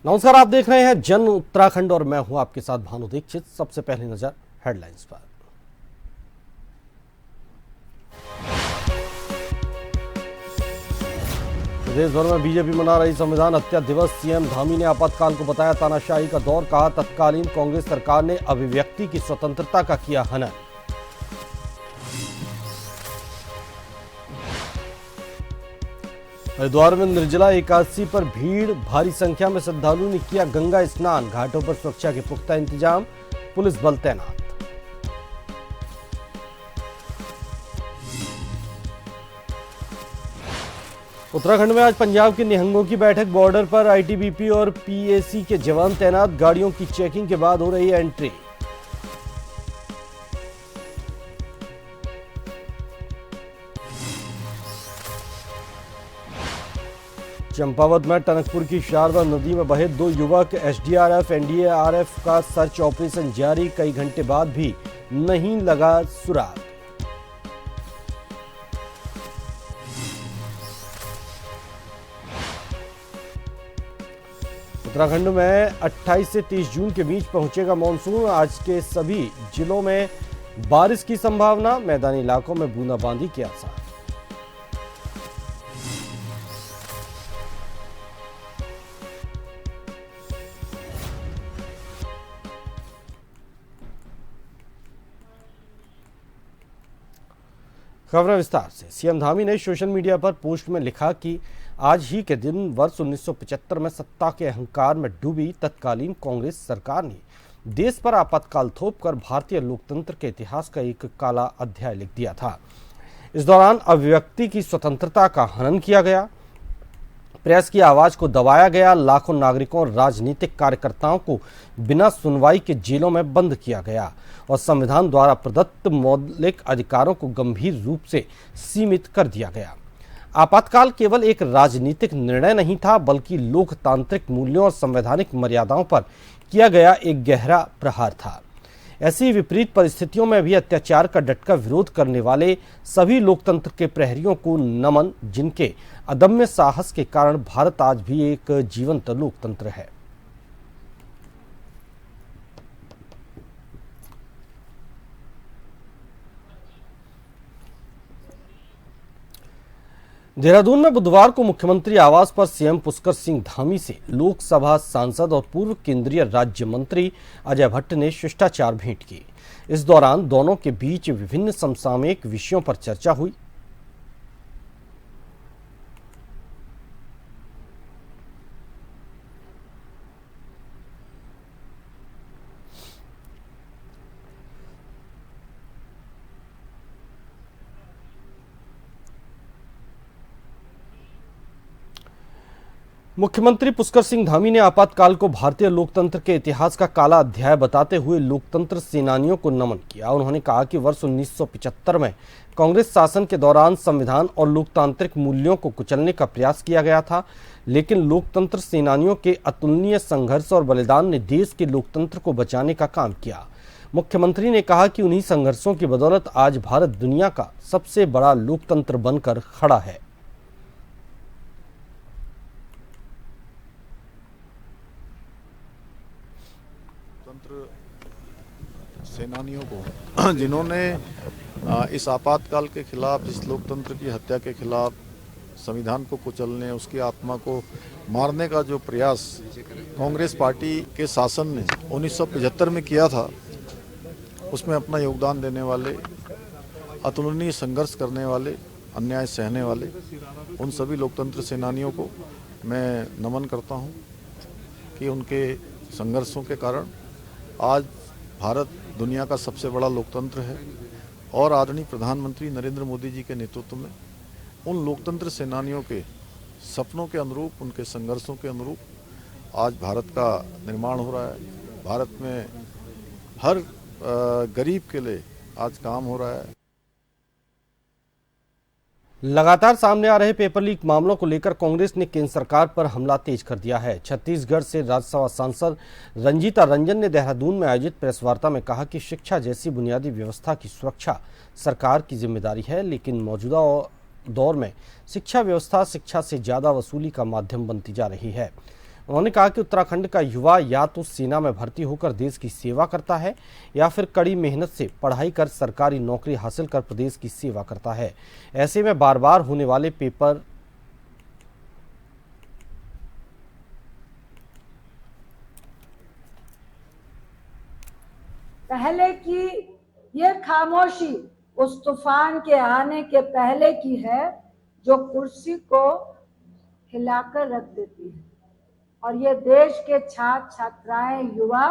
नमस्कार, आप देख रहे हैं जन उत्तराखंड और मैं हूं आपके साथ भानु दीक्षित। सबसे पहले नजर हेडलाइंस पर। प्रदेश भर में बीजेपी मना रही संविधान हत्या दिवस। सीएम धामी ने आपातकाल को बताया तानाशाही का दौर। कहा तत्कालीन कांग्रेस सरकार ने अभिव्यक्ति की स्वतंत्रता का किया हनन। हरिद्वार में निर्जला एकादशी पर भीड़, भारी संख्या में श्रद्धालुओं ने किया गंगा स्नान। घाटों पर सुरक्षा के पुख्ता इंतजाम, पुलिस बल तैनात। उत्तराखंड में आज पंजाब के निहंगों की बैठक। बॉर्डर पर आईटीबीपी और पीएसी के जवान तैनात। गाड़ियों की चेकिंग के बाद हो रही है एंट्री। चंपावत में टनकपुर की शारदा नदी में बहे 2 युवक। एसडीआरएफ एनडीआरएफ का सर्च ऑपरेशन जारी। कई घंटे बाद भी नहीं लगा सुराग। उत्तराखंड में 28 से 30 जून के बीच पहुंचेगा मानसून। आज के सभी जिलों में बारिश की संभावना। मैदानी इलाकों में बूंदाबांदी के आसार। खबरें विस्तार से। सीएम धामी ने सोशल मीडिया पर पोस्ट में लिखा कि आज ही के दिन वर्ष 1975 में सत्ता के अहंकार में डूबी तत्कालीन कांग्रेस सरकार ने देश पर आपातकाल थोपकर भारतीय लोकतंत्र के इतिहास का एक काला अध्याय लिख दिया था। इस दौरान अभिव्यक्ति की स्वतंत्रता का हनन किया गया, प्रेस की आवाज को दबाया गया, लाखों नागरिकों और राजनीतिक कार्यकर्ताओं को बिना सुनवाई के जेलों में बंद किया गया और संविधान द्वारा प्रदत्त मौलिक अधिकारों को गंभीर रूप से सीमित कर दिया गया। आपातकाल केवल एक राजनीतिक निर्णय नहीं था, बल्कि लोकतांत्रिक मूल्यों और संवैधानिक मर्यादाओं पर किया गया एक गहरा प्रहार था। ऐसी विपरीत परिस्थितियों में भी अत्याचार का डटकर विरोध करने वाले सभी लोकतंत्र के प्रहरियों को नमन, जिनके अदम्य साहस के कारण भारत आज भी एक जीवंत लोकतंत्र है। देहरादून में बुधवार को मुख्यमंत्री आवास पर सीएम पुष्कर सिंह धामी से लोकसभा सांसद और पूर्व केंद्रीय राज्य मंत्री अजय भट्ट ने शिष्टाचार भेंट की। इस दौरान दोनों के बीच विभिन्न समसामयिक विषयों पर चर्चा हुई। मुख्यमंत्री पुष्कर सिंह धामी ने आपातकाल को भारतीय लोकतंत्र के इतिहास का काला अध्याय बताते हुए लोकतंत्र सेनानियों को नमन किया। उन्होंने कहा कि वर्ष 1975 में कांग्रेस शासन के दौरान संविधान और लोकतांत्रिक मूल्यों को कुचलने का प्रयास किया गया था, लेकिन लोकतंत्र सेनानियों के अतुलनीय संघर्ष और बलिदान ने देश के लोकतंत्र को बचाने का काम किया। मुख्यमंत्री ने कहा कि उन्हीं संघर्षों की बदौलत आज भारत दुनिया का सबसे बड़ा लोकतंत्र बनकर खड़ा है। सेनानियों को जिन्होंने इस आपातकाल के खिलाफ, इस लोकतंत्र की हत्या के खिलाफ, संविधान को कुचलने, उसकी आत्मा को मारने का जो प्रयास कांग्रेस पार्टी के शासन ने 1975 में किया था, उसमें अपना योगदान देने वाले, अतुलनीय संघर्ष करने वाले, अन्याय सहने वाले उन सभी लोकतंत्र सेनानियों को मैं नमन करता हूं कि उनके संघर्षों के कारण आज भारत दुनिया का सबसे बड़ा लोकतंत्र है और आदरणीय प्रधानमंत्री नरेंद्र मोदी जी के नेतृत्व में उन लोकतंत्र सेनानियों के सपनों के अनुरूप, उनके संघर्षों के अनुरूप आज भारत का निर्माण हो रहा है। भारत में हर गरीब के लिए आज काम हो रहा है। लगातार सामने आ रहे पेपर लीक मामलों को लेकर कांग्रेस ने केंद्र सरकार पर हमला तेज कर दिया है। छत्तीसगढ़ से राज्यसभा सांसद रंजीता रंजन ने देहरादून में आयोजित प्रेस वार्ता में कहा कि शिक्षा जैसी बुनियादी व्यवस्था की सुरक्षा सरकार की जिम्मेदारी है, लेकिन मौजूदा दौर में शिक्षा व्यवस्था शिक्षा से ज्यादा वसूली का माध्यम बनती जा रही है। उन्होंने कहा कि उत्तराखंड का युवा या तो सेना में भर्ती होकर देश की सेवा करता है या फिर कड़ी मेहनत से पढ़ाई कर सरकारी नौकरी हासिल कर प्रदेश की सेवा करता है। ऐसे में बार बार होने वाले पेपर पहले की ये खामोशी उस तूफान के आने के पहले की है जो कुर्सी को हिलाकर रख देती है। और ये देश के छात्र छात्राएं युवा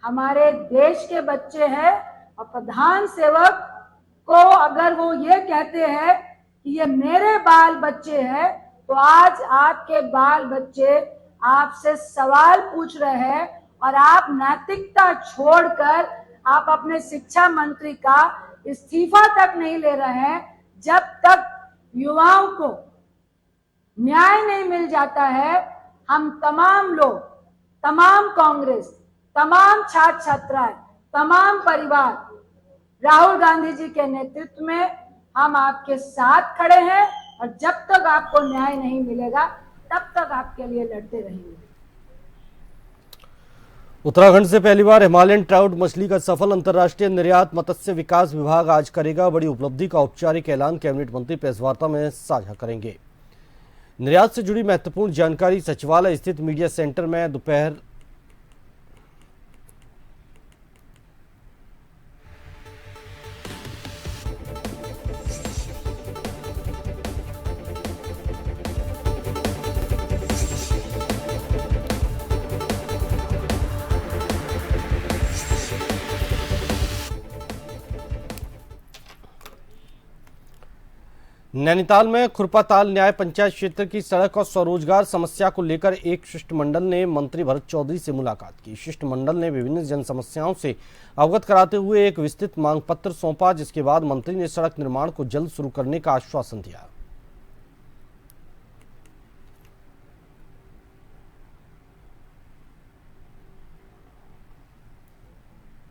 हमारे देश के बच्चे हैं और प्रधान सेवक को अगर वो ये कहते हैं कि ये मेरे बाल बच्चे हैं, तो आज आपके बाल बच्चे आपसे सवाल पूछ रहे हैं और आप नैतिकता छोड़कर आप अपने शिक्षा मंत्री का इस्तीफा तक नहीं ले रहे हैं। जब तक युवाओं को न्याय नहीं मिल जाता है, हम तमाम लोग, तमाम कांग्रेस, तमाम छात्र छात्राएं, तमाम परिवार राहुल गांधी जी के नेतृत्व में हम आपके साथ खड़े हैं और जब तक आपको न्याय नहीं मिलेगा तब तक आपके लिए लड़ते रहेंगे। उत्तराखंड से पहली बार हिमालयन ट्राउट मछली का सफल अंतर्राष्ट्रीय निर्यात मत्स्य विकास विभाग आज करेगा। बड़ी उपलब्धि का औपचारिक ऐलान कैबिनेट मंत्री प्रेस वार्ता में साझा करेंगे। निर्यात से जुड़ी महत्वपूर्ण जानकारी सचिवालय स्थित मीडिया सेंटर में दोपहर नैनीताल में खुरपाताल न्याय पंचायत क्षेत्र की सड़क और स्वरोजगार समस्या को लेकर एक शिष्टमंडल ने मंत्री भरत चौधरी से मुलाकात की। शिष्टमंडल ने विभिन्न जन समस्याओं से अवगत कराते हुए एक विस्तृत मांग पत्र सौंपा, जिसके बाद मंत्री ने सड़क निर्माण को जल्द शुरू करने का आश्वासन दिया।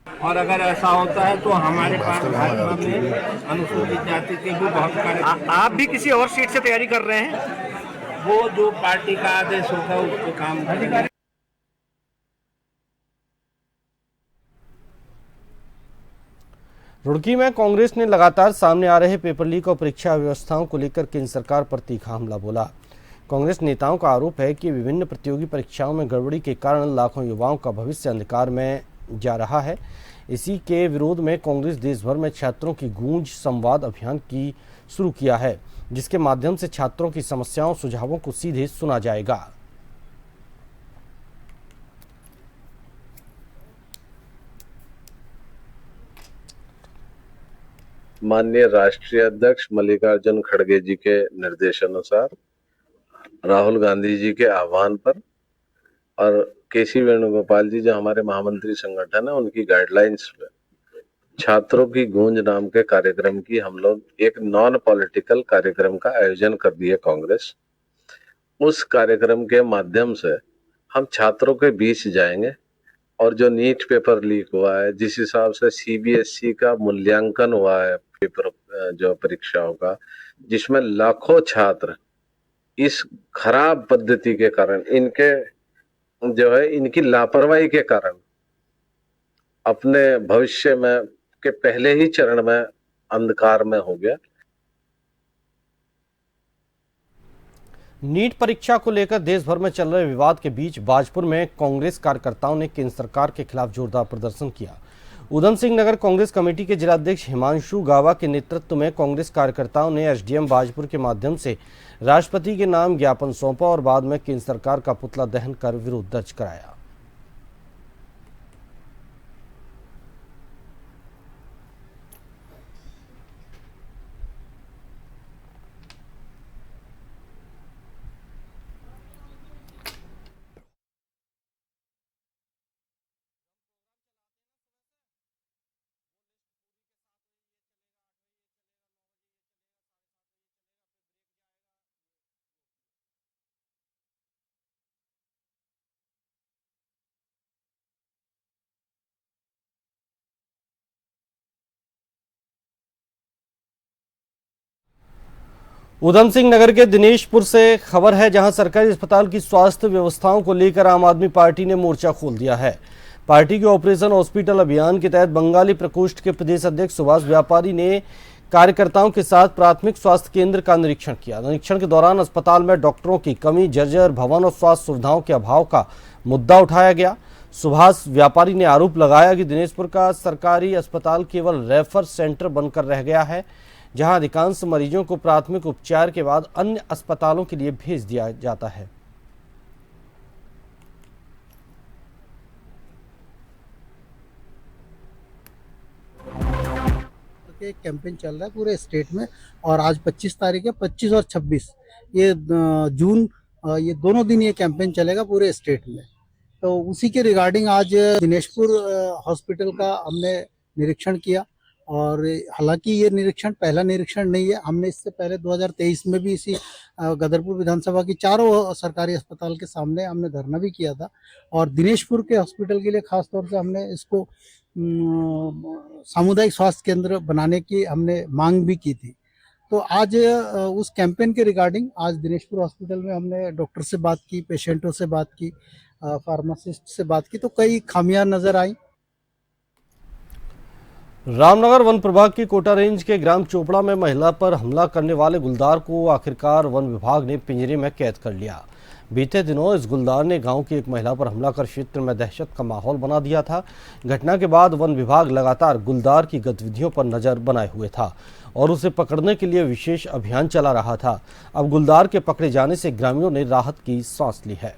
और अगर ऐसा होता है तो हमारे पास भाजपा में अनुसूचित जाति के भी बहुत कार्य। आप भी किसी और सीट से तैयारी कर रहे हैं? वो जो पार्टी का आदेश होगा उस पर काम करेंगे। रुड़की में कांग्रेस ने लगातार सामने आ रहे पेपर लीक और परीक्षा व्यवस्थाओं को लेकर केंद्र सरकार पर तीखा हमला बोला। कांग्रेस नेताओं का आरोप है कि विभिन्न प्रतियोगी परीक्षाओं में गड़बड़ी के कारण लाखों युवाओं का भविष्य अंधकार में जा रहा है। इसी के विरोध में कांग्रेस देश भर में छात्रों की गूंज संवाद अभियान की शुरू किया है, जिसके माध्यम से छात्रों की समस्याओं सुझावों को सीधे सुना जाएगा। माननीय राष्ट्रीय अध्यक्ष मल्लिकार्जुन खड़गे जी के निर्देशानुसार, राहुल गांधी जी के आह्वान पर और केसी वेणुगोपाल जी जो हमारे महामंत्री संगठन है उनकी गाइडलाइंस पे छात्रों की गूंज नाम के कार्यक्रम की हम लोग एक नॉन पॉलिटिकल कार्यक्रम का आयोजन कर दिए कांग्रेस। उस कार्यक्रम के माध्यम से हम छात्रों के बीच जाएंगे और जो नीट पेपर लीक हुआ है, जिस हिसाब से सीबीएसई का मूल्यांकन हुआ है पेपर जो परीक्षाओं का, जिसमें लाखों छात्र इस खराब पद्धति के कारण, इनके जो है इनकी लापरवाही के कारण अपने भविष्य में के पहले ही चरण में अंधकार में हो गया। नीट परीक्षा को लेकर देश भर में चल रहे विवाद के बीच बाजपुर में कांग्रेस कार्यकर्ताओं ने केंद्र सरकार के खिलाफ जोरदार प्रदर्शन किया। उधम सिंह नगर कांग्रेस कमेटी के जिलाध्यक्ष हिमांशु गावा के नेतृत्व में कांग्रेस कार्यकर्ताओं ने एसडीएम बाजपुर के माध्यम से राष्ट्रपति के नाम ज्ञापन सौंपा और बाद में केंद्र सरकार का पुतला दहन कर विरोध दर्ज कराया। उधम सिंह नगर के दिनेशपुर से खबर है, जहां सरकारी अस्पताल की स्वास्थ्य व्यवस्थाओं को लेकर आम आदमी पार्टी ने मोर्चा खोल दिया है। पार्टी के ऑपरेशन हॉस्पिटल अभियान के तहत बंगाली प्रकोष्ठ के प्रदेश अध्यक्ष सुभाष व्यापारी ने कार्यकर्ताओं के साथ प्राथमिक स्वास्थ्य केंद्र का निरीक्षण किया। निरीक्षण के दौरान अस्पताल में डॉक्टरों की कमी, जर्जर भवन और स्वास्थ्य सुविधाओं के अभाव का मुद्दा उठाया गया। सुभाष व्यापारी ने आरोप लगाया कि दिनेशपुर का सरकारी अस्पताल केवल रेफर सेंटर बनकर रह गया है, जहां अधिकांश मरीजों को प्राथमिक उपचार के बाद अन्य अस्पतालों के लिए भेज दिया जाता है। एक कैंपेन चल रहा है पूरे स्टेट में, और आज 25 तारीख है, 25 और 26 ये जून, ये दोनों दिन ये कैंपेन चलेगा पूरे स्टेट में। तो उसी के रिगार्डिंग आज दिनेशपुर हॉस्पिटल का हमने निरीक्षण किया, और हालांकि ये निरीक्षण पहला निरीक्षण नहीं है, हमने इससे पहले 2023 में भी इसी गदरपुर विधानसभा की चारों सरकारी अस्पताल के सामने हमने धरना भी किया था, और दिनेशपुर के हॉस्पिटल के लिए खास तौर से हमने इसको सामुदायिक स्वास्थ्य केंद्र बनाने की हमने मांग भी की थी। तो आज उस कैंपेन के रिगार्डिंग आज दिनेशपुर हॉस्पिटल में हमने डॉक्टर से बात की, पेशेंटों से बात की, फार्मासिस्ट से बात की, तो कई खामियां नजर आई। रामनगर वन प्रभाग की कोटा रेंज के ग्राम चोपड़ा में महिला पर हमला करने वाले गुलदार को आखिरकार वन विभाग ने पिंजरे में कैद कर लिया। बीते दिनों इस गुलदार ने गांव की एक महिला पर हमला कर क्षेत्र में दहशत का माहौल बना दिया था। घटना के बाद वन विभाग लगातार गुलदार की गतिविधियों पर नजर बनाए हुए था और उसे पकड़ने के लिए विशेष अभियान चला रहा था। अब गुलदार के पकड़े जाने से ग्रामीणों ने राहत की सांस ली है।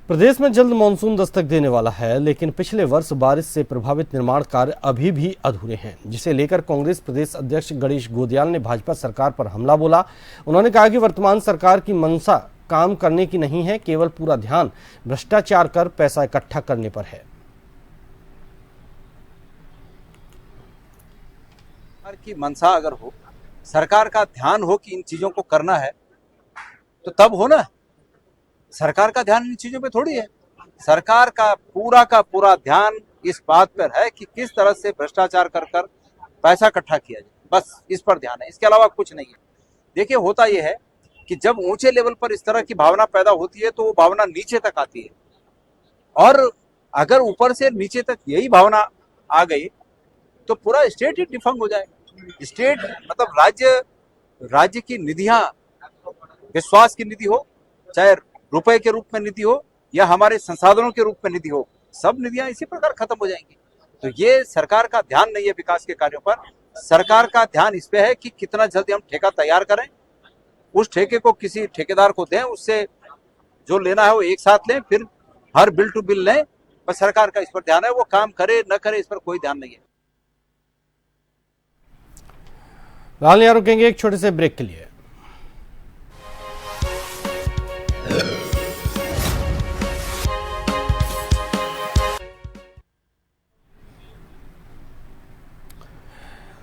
प्रदेश में जल्द मानसून दस्तक देने वाला है, लेकिन पिछले वर्ष बारिश से प्रभावित निर्माण कार्य अभी भी अधूरे हैं, जिसे लेकर कांग्रेस प्रदेश अध्यक्ष गणेश गोदियाल ने भाजपा सरकार पर हमला बोला। उन्होंने कहा कि वर्तमान सरकार की मंशा काम करने की नहीं है, केवल पूरा ध्यान भ्रष्टाचार कर पैसा इकट्ठा करने पर है। सरकार की मंशा अगर हो, सरकार का ध्यान हो कि इन चीजों को करना है, तो तब हो ना। सरकार का ध्यान इन चीजों पे थोड़ी है। सरकार का पूरा ध्यान इस बात पर है कि किस तरह से भ्रष्टाचार कर कर पैसा इकट्ठा किया जाए, बस इस पर ध्यान है, इसके अलावा कुछ नहीं है। देखिए, होता यह है कि जब ऊंचे लेवल पर इस तरह की भावना पैदा होती है तो वो भावना नीचे तक आती है, और अगर ऊपर से नीचे तक यही भावना आ गई तो पूरा स्टेट ही डिफंग हो जाएगा। स्टेट मतलब राज्य की निधियां, विश्वास की निधि हो, चाहे रुपए के रूप में निधि हो या हमारे संसाधनों के रूप में निधि हो, सब निधियां इसी प्रकार खत्म हो जाएंगी। तो ये सरकार का ध्यान नहीं है विकास के कार्यों पर। सरकार का ध्यान इस पे है कि कितना जल्दी हम ठेका तैयार करें, उस ठेके को किसी ठेकेदार को दें, उससे जो लेना है वो एक साथ लें, फिर हर बिल टू बिल लें। बस सरकार का इस पर ध्यान है, वो काम करे न करे इस पर कोई ध्यान नहीं है। लाल यहाँ रुकेंगे एक छोटे से ब्रेक के लिए।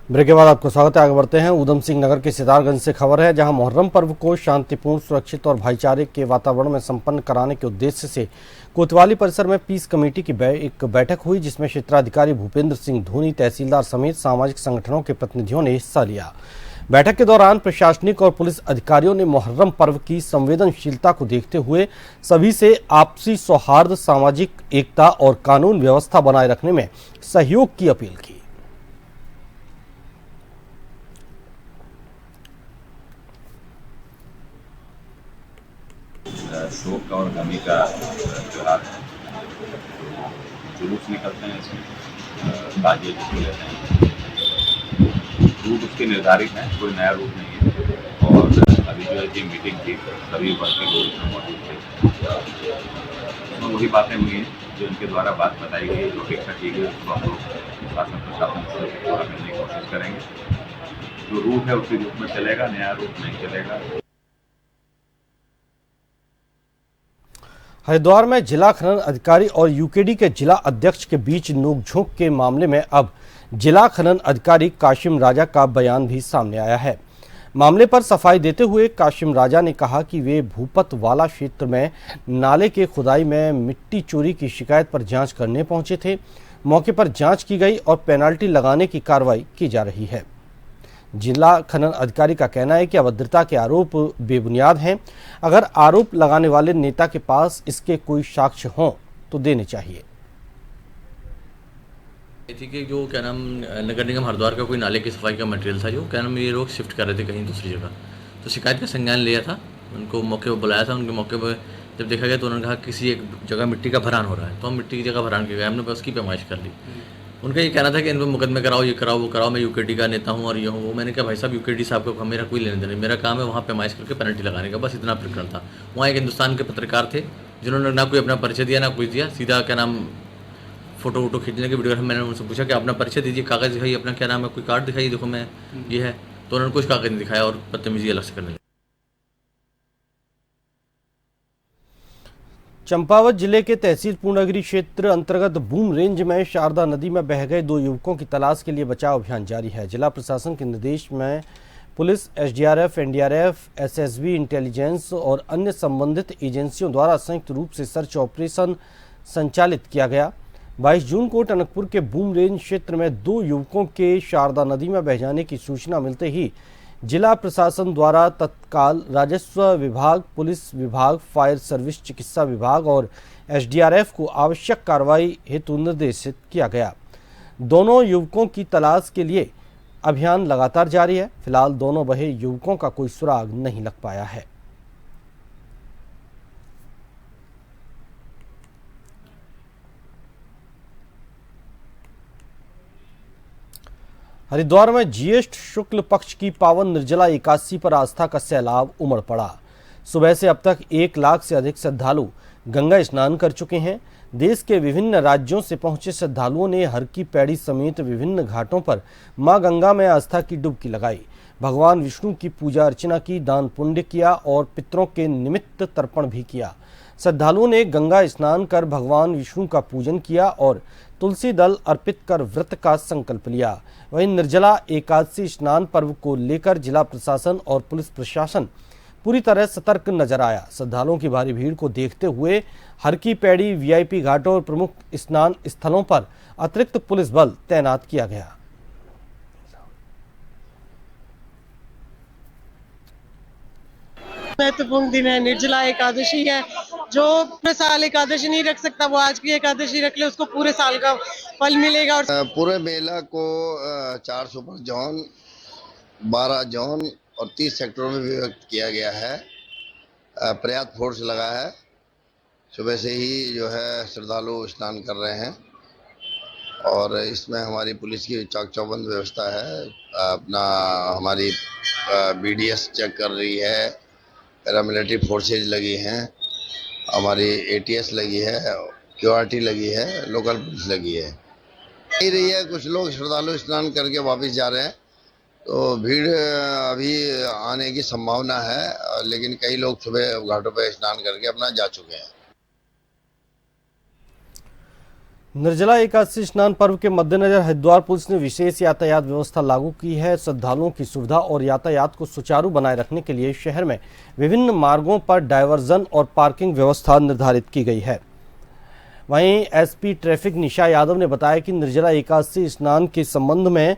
ब्रेक के बाद आपको स्वागत है। आगे बढ़ते हैं। उधम सिंह नगर के सितारगंज से खबर है, जहां मुहर्रम पर्व को शांतिपूर्ण, सुरक्षित और भाईचारे के वातावरण में संपन्न कराने के उद्देश्य से कोतवाली परिसर में पीस कमेटी की एक बैठक हुई, जिसमें क्षेत्राधिकारी भूपेंद्र सिंह धोनी, तहसीलदार समेत सामाजिक संगठनों के प्रतिनिधियों ने हिस्सा लिया। बैठक के दौरान प्रशासनिक और पुलिस अधिकारियों ने मुहर्रम पर्व की संवेदनशीलता को देखते हुए सभी से आपसी सौहार्द, सामाजिक एकता और कानून व्यवस्था बनाए रखने में सहयोग की अपील की। शोक और गमी का त्योहार है। जुलूस निकलते हैं, इसमें बाजे लेते हैं। रूट उसके निर्धारित हैं, कोई नया रूट नहीं है। और अभी जो है मीटिंग थी, सभी वर्किंग ग्रुप में मौजूद थे, उसमें वही बातें हुई हैं जो इनके द्वारा बात बताई गई, जो अपेक्षा की गई उसको हम लोग शासन प्रशासन से पूरा करने की कोशिश करेंगे। जो रूट है उसी रूट में चलेगा, नया रूट नहीं चलेगा। हरिद्वार में जिला खनन अधिकारी और यूकेडी के जिला अध्यक्ष के बीच नोकझोंक के मामले में अब जिला खनन अधिकारी काशिम राजा का बयान भी सामने आया है। मामले पर सफाई देते हुए काशिम राजा ने कहा कि वे भूपत वाला क्षेत्र में नाले के खुदाई में मिट्टी चोरी की शिकायत पर जांच करने पहुंचे थे। मौके पर जांच की गई और पेनाल्टी लगाने की कार्रवाई की जा रही है। जिला खनन अधिकारी का कहना है कि अभद्रता के आरोप बेबुनियाद हैं। अगर आरोप लगाने वाले नेता के पास इसके कोई साक्ष्य हों तो देने चाहिए। थी कि जो क्या नाम नगर निगम हरिद्वार का कोई नाले की सफाई का मटेरियल था, जो क्या नाम ये लोग शिफ्ट कर रहे थे कहीं दूसरी जगह, तो शिकायत का संज्ञान लिया था, उनको मौके पर बुलाया था। उनके मौके पर जब देखा गया तो उन्होंने कहा किसी एक जगह मिट्टी का भरान हो रहा है, तो हम मिट्टी की जगह भरान के गए, हमने बस की पैमाइश कर ली। उनका ये कहना था कि इन पर मुकदमे कराओ, ये कराओ, वो कराओ, मैं यूकेडी का नेता हूँ और ये हूँ वो। मैंने कहा भाई साहब यूकेडी साहब का मेरा कोई लेने देने, मेरा काम है वहाँ पैमाइश करके पेनल्टी लगाने का, बस इतना प्रकरण था। वहाँ एक हिंदुस्तान के पत्रकार थे जिन्होंने ना कोई अपना परिचय दिया ना कुछ दिया, सीधा क्या नाम फोटो वोटो खींचने के वीडियो। मैंने उनसे पूछा कि अपना परिचय दीजिए, कागज़ दिखाइए, अपना क्या नाम है, कोई कार्ड दिखाइए, देखो मैं ये है, तो उन्होंने कुछ कागज़ नहीं दिखाया और बदतमीजी अलग से करने लगे। चंपावत जिले के तहसील पूर्णगिरी क्षेत्र अंतर्गत बूम रेंज में शारदा नदी में बह गए 2 युवकों की तलाश के लिए बचाव अभियान जारी है। जिला प्रशासन के निर्देश में police, SDRF, NDRF, SSB, intelligence और अन्य संबंधित एजेंसियों द्वारा संयुक्त रूप से सर्च ऑपरेशन संचालित किया गया। 22 जून को टनकपुर के बूम रेंज क्षेत्र में 2 युवकों के शारदा नदी में बह जाने की सूचना मिलते ही जिला प्रशासन द्वारा तत्काल राजस्व विभाग, पुलिस विभाग, फायर सर्विस, चिकित्सा विभाग और एसडीआरएफ को आवश्यक कार्रवाई हेतु निर्देशित किया गया। दोनों युवकों की तलाश के लिए अभियान लगातार जारी है। फिलहाल दोनों बहे युवकों का कोई सुराग नहीं लग पाया है। हरिद्वार में ज्येष्ठ शुक्ल पक्ष की पावन निर्जला एकादशी पर आस्था का सैलाब उमड़ पड़ा। सुबह से अब तक 1 लाख से अधिक श्रद्धालु गंगा स्नान कर चुके हैं। देश के विभिन्न राज्यों से पहुंचे श्रद्धालुओं ने हर की पैड़ी समेत विभिन्न घाटों पर मां गंगा में आस्था की डुबकी लगाई। भगवान विष्णु की पूजा अर्चना की, दान पुण्य किया और पितरों के निमित्त तर्पण भी किया। श्रद्धालुओं ने गंगा स्नान कर भगवान विष्णु का पूजन किया और तुलसी दल अर्पित कर व्रत का संकल्प लिया। वहीं निर्जला एकादशी स्नान पर्व को लेकर जिला प्रशासन और पुलिस प्रशासन पूरी तरह सतर्क नजर आया। श्रद्धालुओं की भारी भीड़ को देखते हुए हर की पैड़ी, वीआईपी घाटों और प्रमुख स्नान स्थलों पर अतिरिक्त पुलिस बल तैनात किया गया। महत्वपूर्ण दिन है, निर्जला एकादशी है। जो पूरे साल एकादशी नहीं रख सकता वो आज की एकादशी रख ले, उसको पूरे साल का फल मिलेगा। और पूरे मेला को 4 सुपर जोन, 12 जोन और 30 सेक्टरों में विभक्त किया गया है। पर्याप्त फोर्स लगा है। सुबह से ही जो है श्रद्धालु स्नान कर रहे हैं और इसमें हमारी पुलिस की चाक चौबंद व्यवस्था है। अपना हमारी बीडीएस चेक कर रही है, पैरामिलिट्री फोर्सेज लगी हैं, हमारी एटीएस लगी है, क्यूआरटी लगी है, लोकल पुलिस लगी है। नहीं रही है, कुछ लोग श्रद्धालु स्नान करके वापस जा रहे हैं, तो भीड़ अभी आने की संभावना है, लेकिन कई लोग सुबह घाटों पर स्नान करके अपना जा चुके हैं। निर्जला एकादशी स्नान पर्व के मद्देनजर हरिद्वार पुलिस ने विशेष यातायात व्यवस्था लागू की है। श्रद्धालुओं की सुविधा और यातायात को सुचारू बनाए रखने के लिए शहर में विभिन्न मार्गों पर डायवर्जन और पार्किंग व्यवस्था निर्धारित की गई है। वहीं एसपी ट्रैफिक निशा यादव ने बताया कि निर्जला एकादशी स्नान के संबंध में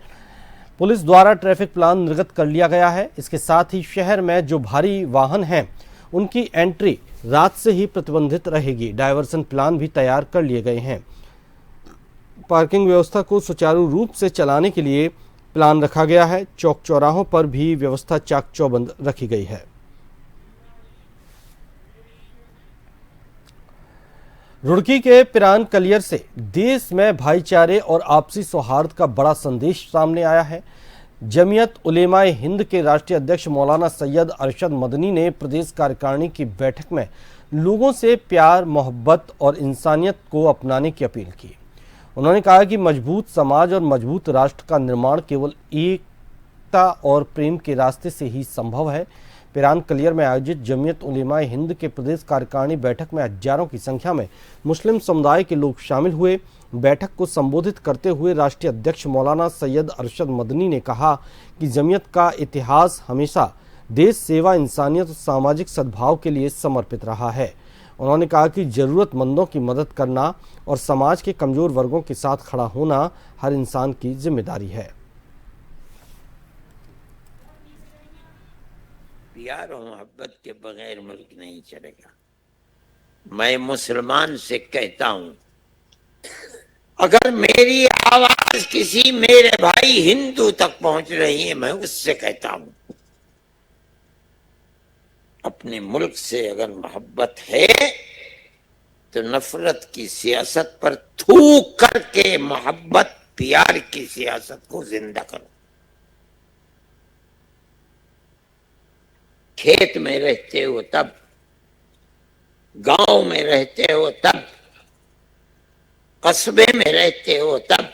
पुलिस द्वारा ट्रैफिक प्लान निर्गत कर लिया गया है। इसके साथ ही शहर में जो भारी वाहन हैं उनकी एंट्री रात से ही प्रतिबंधित रहेगी। डायवर्सन प्लान भी तैयार कर लिए गए हैं। पार्किंग व्यवस्था को सुचारू रूप से चलाने के लिए प्लान रखा गया है। चौक चौराहों पर भी व्यवस्था चाक चौबंद रखी गई है। रुड़की के पिरान कलियर से देश में भाईचारे और आपसी सौहार्द का बड़ा संदेश सामने आया है। जमीयत उलेमाए हिंद के राष्ट्रीय अध्यक्ष मौलाना सैयद अरशद मदनी ने प्रदेश कार्यकारिणी की बैठक में लोगों से प्यार, मोहब्बत और इंसानियत को अपनाने की अपील की। उन्होंने कहा कि मजबूत समाज और मजबूत राष्ट्र का निर्माण केवल एकता और प्रेम के रास्ते से ही संभव है। पिरान कलियर में आयोजित जमीयत उलेमा हिंद के प्रदेश कार्यकारिणी बैठक में हजारों की संख्या में मुस्लिम समुदाय के लोग शामिल हुए। बैठक को संबोधित करते हुए राष्ट्रीय अध्यक्ष मौलाना सैयद अरशद मदनी ने कहा कि जमीयत का इतिहास हमेशा देश सेवा, इंसानियत और सामाजिक सद्भाव के लिए समर्पित रहा है। उन्होंने कहा कि जरूरतमंदों की मदद करना और समाज के कमजोर वर्गों के साथ खड़ा होना हर इंसान की जिम्मेदारी है। प्यार और मोहब्बत के बगैर मुल्क नहीं चलेगा। मैं मुसलमान से कहता हूं, अगर मेरी आवाज किसी मेरे भाई हिंदू तक पहुंच रही है, मैं उससे कहता हूं, अपने मुल्क से अगर मोहब्बत है तो नफरत की सियासत पर थूक करके मोहब्बत प्यार की सियासत को जिंदा करो। खेत में रहते हो तब, गांव में रहते हो तब, कस्बे में रहते हो तब,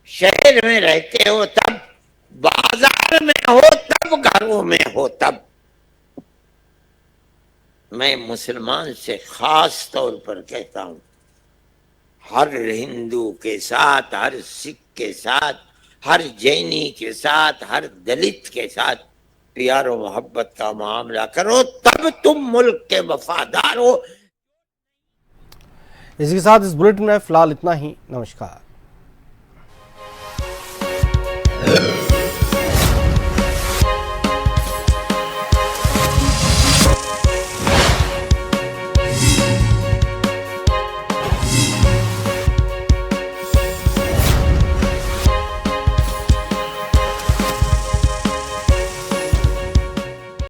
शहर में रहते हो तब, बाजार में हो तब, घरों में हो तब, मैं मुसलमान से खास तौर पर कहता हूं, हर हिंदू के साथ, हर सिख के साथ, हर जैनी के साथ, हर दलित के साथ प्यार और मोहब्बत का मामला करो, तब तुम मुल्क के वफादार हो। इसी के साथ इस बुलेटिन में फिलहाल इतना ही। नमस्कार।